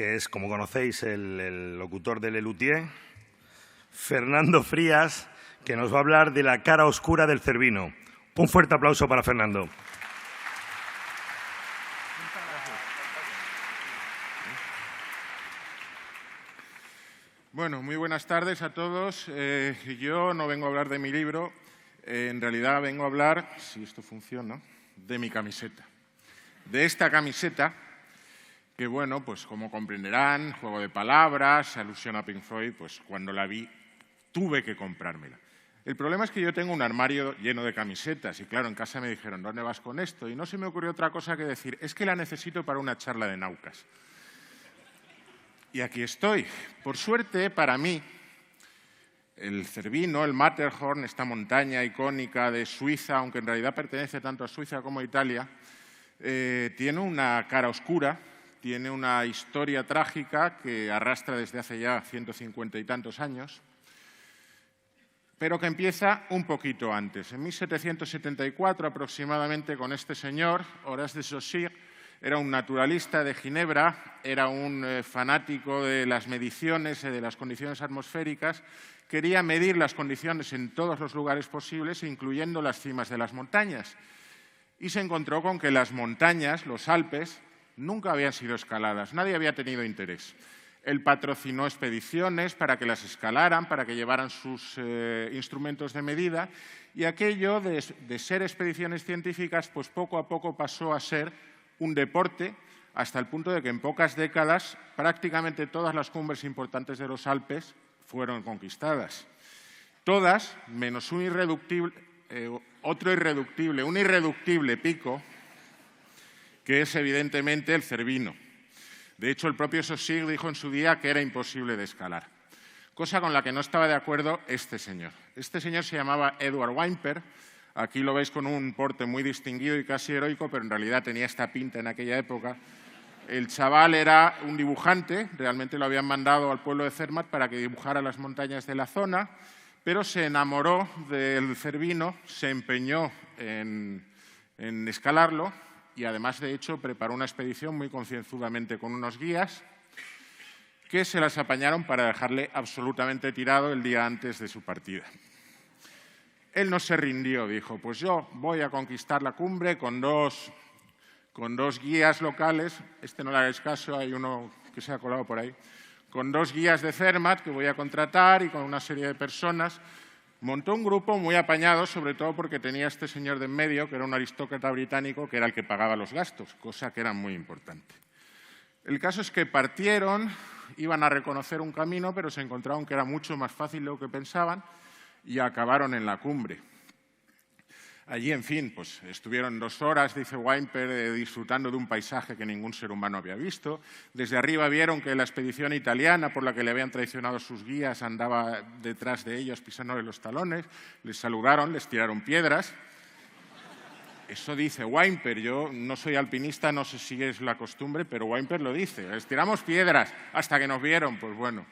que es, como conocéis, el locutor de Lelutier, Fernando Frías, que nos va a hablar de la cara oscura del Cervino. Un fuerte aplauso para Fernando. Bueno, muy buenas tardes a todos. Yo no vengo a hablar de mi libro, en realidad vengo a hablar, si esto funciona, de mi camiseta. De esta camiseta, que bueno, pues como comprenderán, juego de palabras, alusión a Pink Floyd, pues cuando la vi tuve que comprármela. El problema es que yo tengo un armario lleno de camisetas y claro, en casa me dijeron, ¿dónde vas con esto? Y no se me ocurrió otra cosa que decir, es que la necesito para una charla de Naucas. Y aquí estoy. Por suerte, para mí, el Cervino, el Matterhorn, esta montaña icónica de Suiza, aunque en realidad pertenece tanto a Suiza como a Italia, tiene una cara oscura, tiene una historia trágica que arrastra desde hace ya 150 y tantos años, pero que empieza un poquito antes. En 1774, aproximadamente, con este señor, Horace de Saussure, era un naturalista de Ginebra, era un fanático de las mediciones y de las condiciones atmosféricas, quería medir las condiciones en todos los lugares posibles, incluyendo las cimas de las montañas. Y se encontró con que las montañas, los Alpes, nunca habían sido escaladas, nadie había tenido interés. Él patrocinó expediciones para que las escalaran, para que llevaran sus instrumentos de medida, y aquello de ser expediciones científicas, pues poco a poco pasó a ser un deporte, hasta el punto de que en pocas décadas prácticamente todas las cumbres importantes de los Alpes fueron conquistadas. Todas, menos un irreductible pico, que es evidentemente el Cervino. De hecho, el propio Saussure dijo en su día que era imposible de escalar, cosa con la que no estaba de acuerdo este señor. Este señor se llamaba Edward Whymper. Aquí lo veis con un porte muy distinguido y casi heroico, pero en realidad tenía esta pinta en aquella época. El chaval era un dibujante, realmente lo habían mandado al pueblo de Zermatt para que dibujara las montañas de la zona, pero se enamoró del Cervino, se empeñó en escalarlo y además, de hecho, preparó una expedición muy concienzudamente con unos guías que se las apañaron para dejarle absolutamente tirado el día antes de su partida. Él no se rindió, dijo, pues yo voy a conquistar la cumbre con dos guías locales, no le hagáis caso, hay uno que se ha colado por ahí, con dos guías de Zermatt que voy a contratar y con una serie de personas. Montó un grupo muy apañado, sobre todo porque tenía este señor de en medio, que era un aristócrata británico, que era el que pagaba los gastos, cosa que era muy importante. El caso es que partieron, iban a reconocer un camino, pero se encontraron que era mucho más fácil de lo que pensaban, y acabaron en la cumbre. Allí, en fin, pues estuvieron 2 horas, dice Whymper, disfrutando de un paisaje que ningún ser humano había visto. Desde arriba vieron que la expedición italiana, por la que le habían traicionado sus guías, andaba detrás de ellos pisándole los talones. Les saludaron, les tiraron piedras. Eso dice Whymper. Yo no soy alpinista, no sé si es la costumbre, pero Whymper lo dice. Les tiramos piedras hasta que nos vieron. Pues bueno.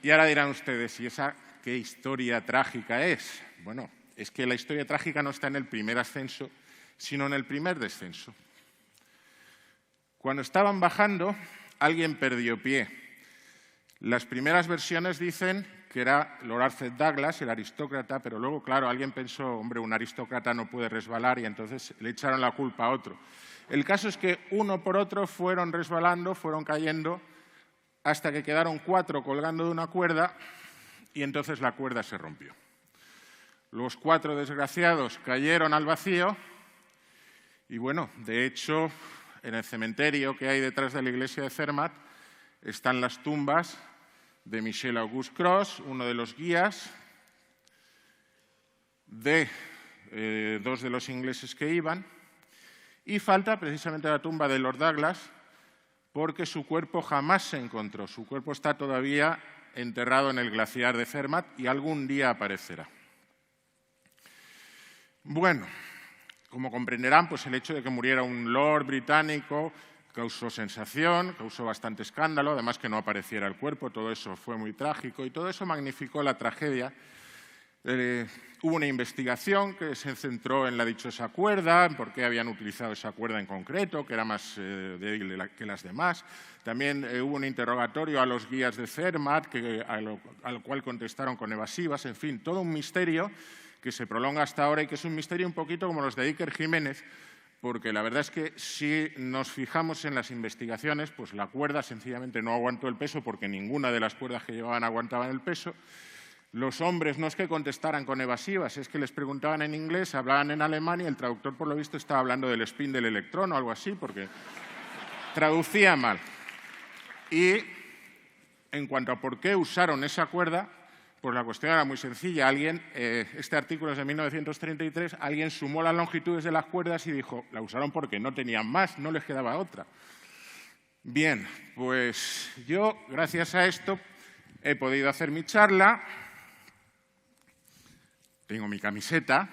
Y ahora dirán ustedes, ¿y esa qué historia trágica es? Bueno, es que la historia trágica no está en el primer ascenso, sino en el primer descenso. Cuando estaban bajando, alguien perdió pie. Las primeras versiones dicen que era Lord Alfred Douglas, el aristócrata, pero luego, claro, alguien pensó, hombre, un aristócrata no puede resbalar, y entonces le echaron la culpa a otro. El caso es que uno por otro fueron resbalando, fueron cayendo, hasta que quedaron 4 colgando de una cuerda, y entonces la cuerda se rompió. Los 4 desgraciados cayeron al vacío y, bueno, de hecho, en el cementerio que hay detrás de la iglesia de Zermatt están las tumbas de Michel Auguste Cross, uno de los guías, de 2 de los ingleses que iban, y falta precisamente la tumba de Lord Douglas, porque su cuerpo jamás se encontró. Su cuerpo está todavía enterrado en el glaciar de Zermatt y algún día aparecerá. Bueno, como comprenderán, pues el hecho de que muriera un lord británico causó sensación, causó bastante escándalo, además que no apareciera el cuerpo, todo eso fue muy trágico y todo eso magnificó la tragedia Hubo una investigación que se centró en la dichosa cuerda, en por qué habían utilizado esa cuerda en concreto, que era más débil que las demás. También hubo un interrogatorio a los guías de Zermatt, al cual contestaron con evasivas. En fin, todo un misterio que se prolonga hasta ahora y que es un misterio un poquito como los de Iker Jiménez, porque la verdad es que si nos fijamos en las investigaciones, pues la cuerda sencillamente no aguantó el peso porque ninguna de las cuerdas que llevaban aguantaban el peso. Los hombres no es que contestaran con evasivas, es que les preguntaban en inglés, hablaban en alemán y el traductor, por lo visto, estaba hablando del spin del electrón o algo así, porque traducía mal. Y en cuanto a por qué usaron esa cuerda, pues la cuestión era muy sencilla. Este artículo es de 1933, alguien sumó las longitudes de las cuerdas y dijo, la usaron porque no tenían más, no les quedaba otra. Bien, pues yo, gracias a esto, he podido hacer mi charla. Tengo mi camiseta,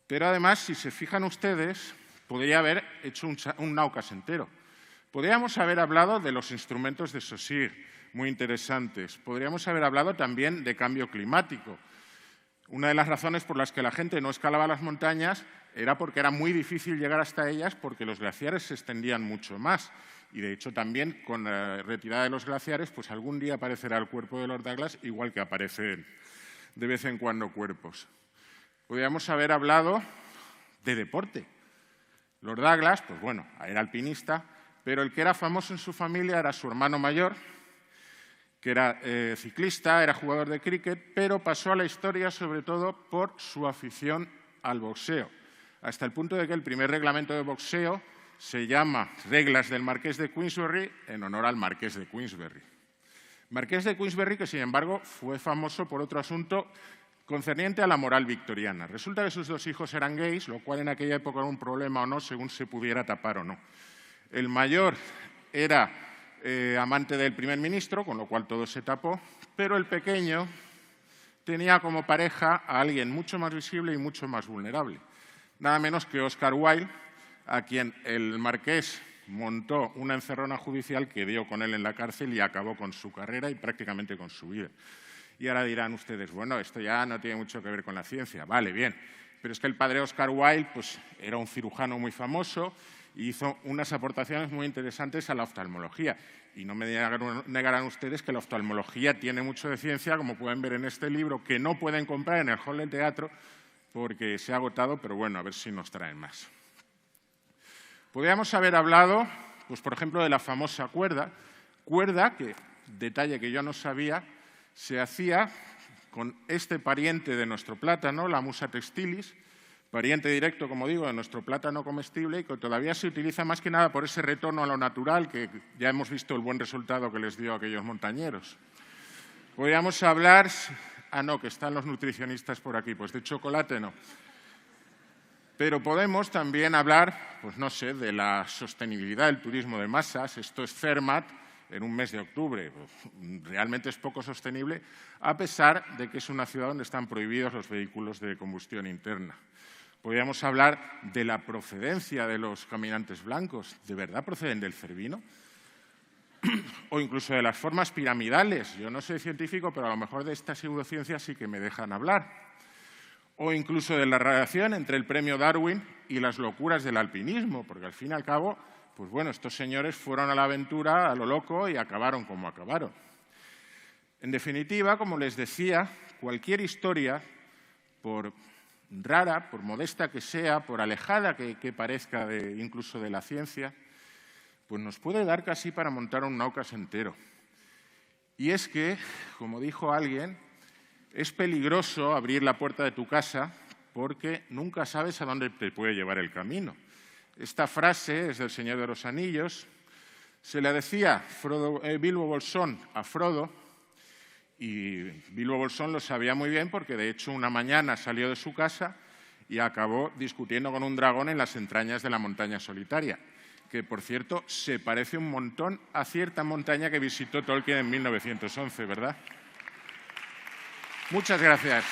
pero además, si se fijan ustedes, podría haber hecho un Naucas entero. Podríamos haber hablado de los instrumentos de Saussure, muy interesantes. Podríamos haber hablado también de cambio climático. Una de las razones por las que la gente no escalaba las montañas era porque era muy difícil llegar hasta ellas porque los glaciares se extendían mucho más. Y, de hecho, también con la retirada de los glaciares, pues algún día aparecerá el cuerpo de Lord Douglas, igual que aparecen de vez en cuando cuerpos. Podríamos haber hablado de deporte. Lord Douglas, pues bueno, era alpinista, pero el que era famoso en su familia era su hermano mayor, que era ciclista, era jugador de cricket, pero pasó a la historia sobre todo por su afición al boxeo, hasta el punto de que el primer reglamento de boxeo se llama Reglas del Marqués de Queensberry en honor al Marqués de Queensberry. Marqués de Queensberry que, sin embargo, fue famoso por otro asunto concerniente a la moral victoriana. Resulta que sus dos hijos eran gays, lo cual en aquella época era un problema o no, según se pudiera tapar o no. El mayor era amante del primer ministro, con lo cual todo se tapó, pero el pequeño tenía como pareja a alguien mucho más visible y mucho más vulnerable. Nada menos que Oscar Wilde, a quien el marqués montó una encerrona judicial que dio con él en la cárcel y acabó con su carrera y prácticamente con su vida. Y ahora dirán ustedes, bueno, esto ya no tiene mucho que ver con la ciencia. Vale, bien, pero es que el padre Oscar Wilde pues, era un cirujano muy famoso y hizo unas aportaciones muy interesantes a la oftalmología. Y no me negarán ustedes que la oftalmología tiene mucho de ciencia, como pueden ver en este libro, que no pueden comprar en el hall del teatro porque se ha agotado, pero bueno, a ver si nos traen más. Podríamos haber hablado, pues, por ejemplo, de la famosa cuerda que, detalle que yo no sabía, se hacía con este pariente de nuestro plátano, la Musa textilis, pariente directo, como digo, de nuestro plátano comestible y que todavía se utiliza más que nada por ese retorno a lo natural, que ya hemos visto el buen resultado que les dio a aquellos montañeros. Podríamos hablar, no, que están los nutricionistas por aquí, pues de chocolate no. Pero podemos también hablar, pues no sé, de la sostenibilidad del turismo de masas. Esto es Zermatt en un mes de octubre. Realmente es poco sostenible, a pesar de que es una ciudad donde están prohibidos los vehículos de combustión interna. Podríamos hablar de la procedencia de los caminantes blancos. ¿De verdad proceden del Cervino? O incluso de las formas piramidales. Yo no soy científico, pero a lo mejor de esta pseudociencia sí que me dejan hablar. O incluso de la relación entre el premio Darwin y las locuras del alpinismo, porque al fin y al cabo, pues bueno, estos señores fueron a la aventura a lo loco y acabaron como acabaron. En definitiva, como les decía, cualquier historia, por rara, por modesta que sea, por alejada que parezca incluso de la ciencia, pues nos puede dar casi para montar un Naucas entero. Y es que, como dijo alguien, es peligroso abrir la puerta de tu casa porque nunca sabes a dónde te puede llevar el camino. Esta frase es del Señor de los Anillos. Se le decía Bilbo Bolsón a Frodo y Bilbo Bolsón lo sabía muy bien porque, de hecho, una mañana salió de su casa y acabó discutiendo con un dragón en las entrañas de la montaña solitaria, que, por cierto, se parece un montón a cierta montaña que visitó Tolkien en 1911, ¿verdad? Muchas gracias.